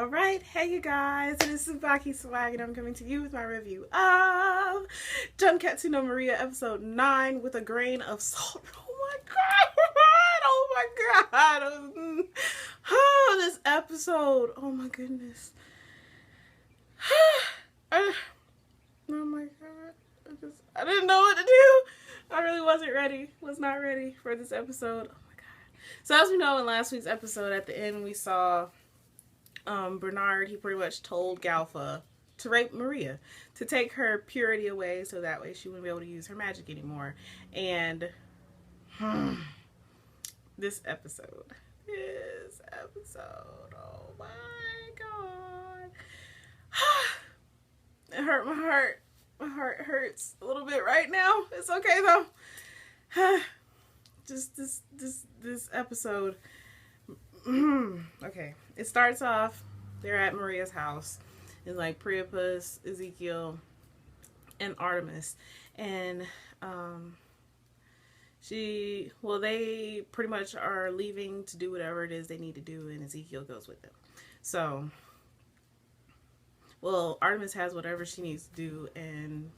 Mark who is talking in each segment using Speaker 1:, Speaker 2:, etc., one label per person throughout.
Speaker 1: Alright, hey you guys, it is TsubakiSwagg and I'm coming to you with my review of Junketsu no Maria episode 9 with a grain of salt. Oh my god! Oh my god! Oh, this episode. Oh my goodness. Oh my god. I didn't know what to do. I really wasn't ready. Was not ready for this episode. Oh my god. So as we know, in last week's episode, at the end we saw Bernard, he pretty much told Galfa to rape Maria, to take her purity away so that way she wouldn't be able to use her magic anymore. And this episode, oh my god. It hurt my heart. My heart hurts a little bit right now. It's okay though. Just this episode. Okay, it starts off, they're at Maria's house. It's like Priapus, Ezekiel, and Artemis. And they pretty much are leaving to do whatever it is they need to do, and Ezekiel goes with them. So, Artemis has whatever she needs to do, and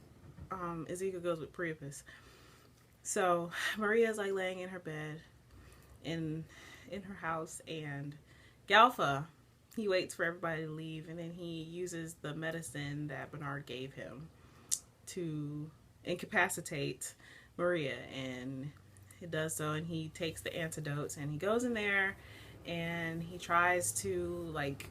Speaker 1: Ezekiel goes with Priapus. So, Maria's like laying in her bed in her house, and Galfa, he waits for everybody to leave, and then he uses the medicine that Bernard gave him to incapacitate Maria, and it does so, and he takes the antidotes and he goes in there and he tries to like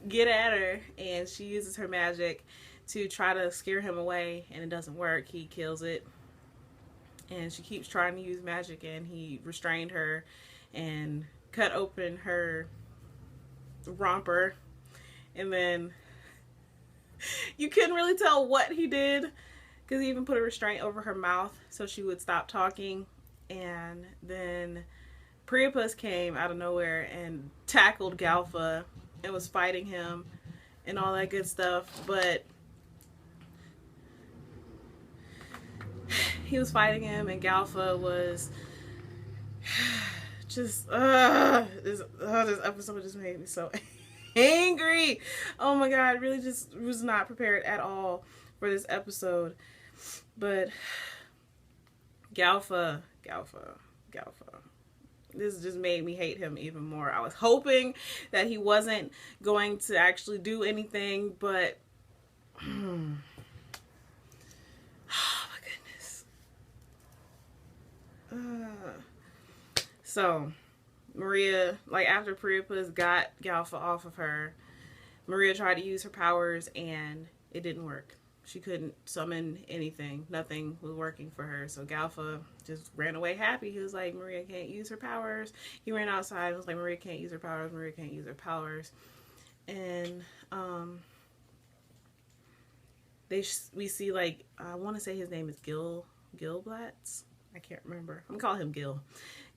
Speaker 1: get at her, and she uses her magic to try to scare him away, and it doesn't work. He kills it, and she keeps trying to use magic, and he restrained her and cut open her romper, and then you couldn't really tell what he did because he even put a restraint over her mouth so she would stop talking. And then Priapus came out of nowhere and tackled Galfa and was fighting him and all that good stuff, but he was fighting him, and Galfa was just this episode just made me so angry. Oh my god, I really just was not prepared at all for this episode. But Galfa, this just made me hate him even more. I was hoping that he wasn't going to actually do anything, but oh my goodness. So Maria, like after Priapus got Galfa off of her, Maria tried to use her powers and it didn't work. She couldn't summon anything. Nothing was working for her. So Galfa just ran away happy. He was like, Maria can't use her powers. He ran outside and was like, Maria can't use her powers. Maria can't use her powers. And we see, like, I want to say his name is Gilblatz. I can't remember. I'm gonna call him Gil.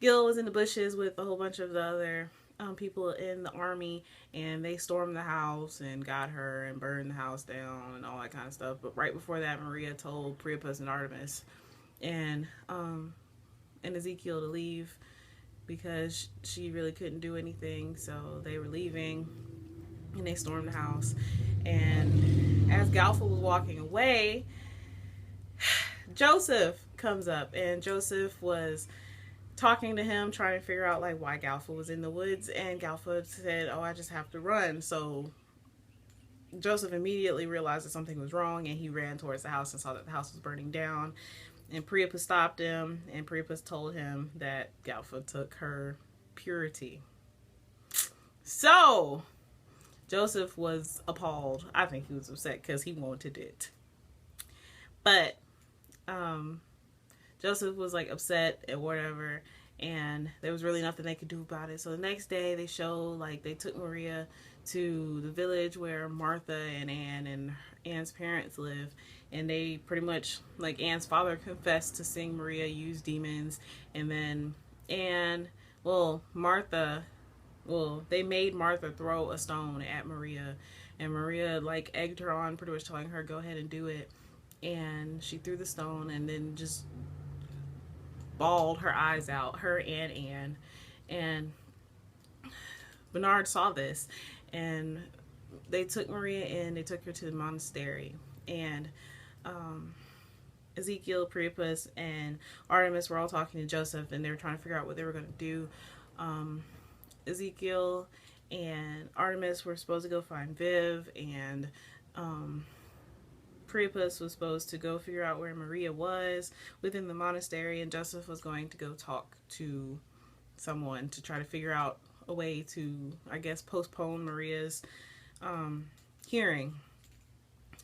Speaker 1: Gil was in the bushes with a whole bunch of the other people in the army, and they stormed the house and got her and burned the house down and all that kind of stuff. But right before that, Maria told Priapus and Artemis and Ezekiel to leave because she really couldn't do anything. So they were leaving, and they stormed the house. And as Galfa was walking away, Joseph comes up, and Joseph was talking to him, trying to figure out like why Galfa was in the woods, and Galfa said, oh, I just have to run. So Joseph immediately realized that something was wrong, and he ran towards the house and saw that the house was burning down, and Priapus stopped him, and Priapus told him that Galfa took her purity. So Joseph was appalled. I think he was upset because he wanted it, but Joseph was like upset and whatever, and there was really nothing they could do about it. So the next day they show like they took Maria to the village where Martha and Anne and Anne's parents live, and they pretty much, like, Anne's father confessed to seeing Maria use demons, and then Anne, they made Martha throw a stone at Maria, and Maria like egged her on, pretty much telling her go ahead and do it, and she threw the stone and then just bawled her eyes out, her and Anne. And Bernard saw this, and they took Maria in. They took her to the monastery, and Ezekiel, Priapus, and Artemis were all talking to Joseph, and they were trying to figure out what they were going to do. Ezekiel and Artemis were supposed to go find Viv, and Priapus was supposed to go figure out where Maria was within the monastery, and Joseph was going to go talk to someone to try to figure out a way to, I guess, postpone Maria's hearing.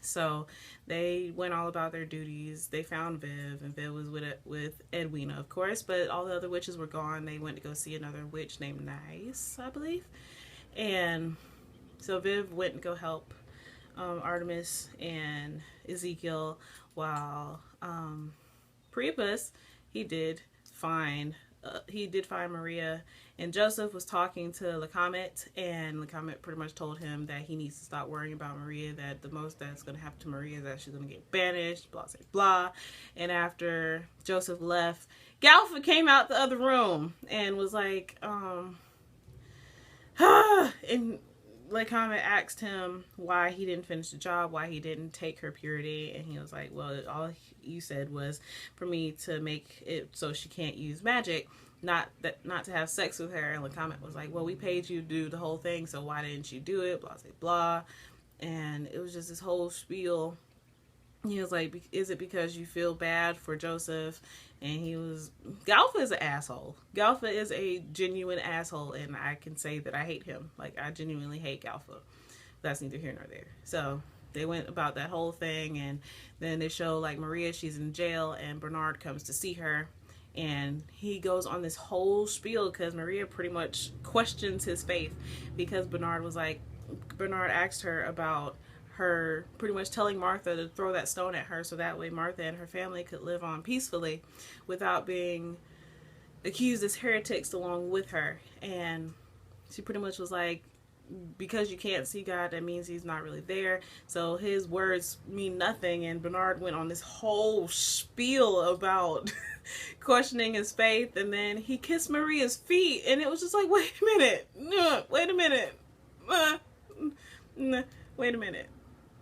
Speaker 1: So they went all about their duties. They found Viv, and Viv was with Edwina, of course, but all the other witches were gone. They went to go see another witch named Nice, I believe. And so Viv went to go help Artemis and Ezekiel, while Priapus, he did find Maria, and Joseph was talking to Lacomet, and Lacomet pretty much told him that he needs to stop worrying about Maria, that the most that's going to happen to Maria is that she's going to get banished, blah, blah, blah. And after Joseph left, Galfa came out the other room and was like, and Lacomet asked him why he didn't finish the job, why he didn't take her purity, and he was like, well, all you said was for me to make it so she can't use magic, not to have sex with her. And Lacomet was like, well, we paid you to do the whole thing, so why didn't you do it, blah, blah, blah. And it was just this whole spiel. He was like, is it because you feel bad for Joseph? And Galfa is an asshole. Galfa is a genuine asshole, and I can say that I hate him. Like, I genuinely hate Galfa. That's neither here nor there. So they went about that whole thing, and then they show, like, Maria, she's in jail, and Bernard comes to see her, and he goes on this whole spiel because Maria pretty much questions his faith, because Bernard asked her about her pretty much telling Martha to throw that stone at her, so that way Martha and her family could live on peacefully without being accused as heretics along with her. And she pretty much was like, because you can't see God, that means he's not really there, so his words mean nothing. And Bernard went on this whole spiel about questioning his faith, and then he kissed Maria's feet, and it was just like, wait a minute, wait a minute.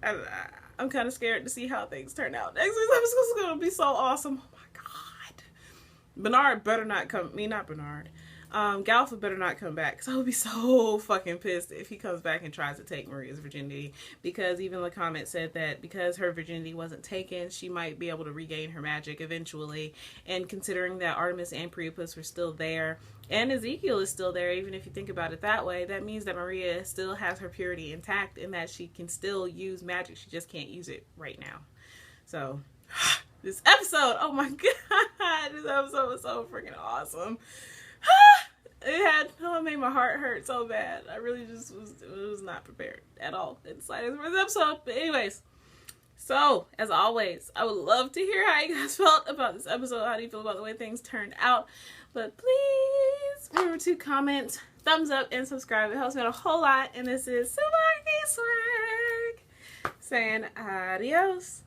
Speaker 1: I'm kind of scared to see how things turn out. Next week's episode is going to be so awesome. Oh my god. Bernard better not come. Not Bernard. Galfa better not come back, because I would be so fucking pissed if he comes back and tries to take Maria's virginity, because even Lacomet said that because her virginity wasn't taken, she might be able to regain her magic eventually. And considering that Artemis and Priapus were still there, and Ezekiel is still there, even if you think about it that way, that means that Maria still has her purity intact, and that she can still use magic. She just can't use it right now. So this episode, oh my god, this episode was so freaking awesome. It made my heart hurt so bad. I really just was not prepared at all. It's like for this episode. But anyways, so as always, I would love to hear how you guys felt about this episode. How do you feel about the way things turned out? But please remember to comment, thumbs up, and subscribe. It helps me out a whole lot. And this is TsubakiSwagg saying adios.